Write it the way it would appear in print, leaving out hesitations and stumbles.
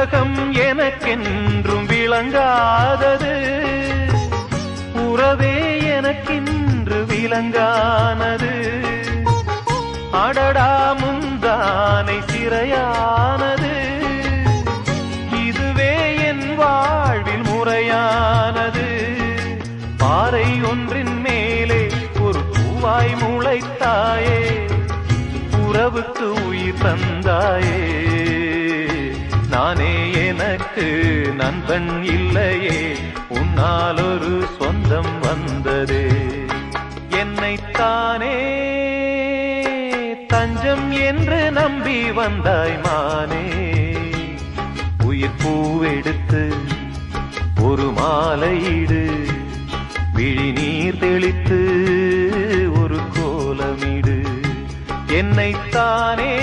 உலகம் எனக்கென்றும் விளங்காதது, உறவே எனக்கென்று விளங்கானது. அடடா முந்தானை சிறையானது, இதுவே என் வாழ்வில் முறையானது. பாறை ஒன்றின் மேலே ஒரு பூவாய் முளைத்தாயே, உறவுக்கு உயிர் தந்தாயே. நானே எனக்கு நண்பன் இல்லையே, உன்னால் ஒரு சொந்தம் வந்ததே. என்னைத்தானே தஞ்சம் என்று நம்பி வந்தாய் மானே. உயிர் பூவெடுத்து ஒரு மாலையிடு, விழி நீர் தெளித்து ஒரு கோலமிடு. என்னைத்தானே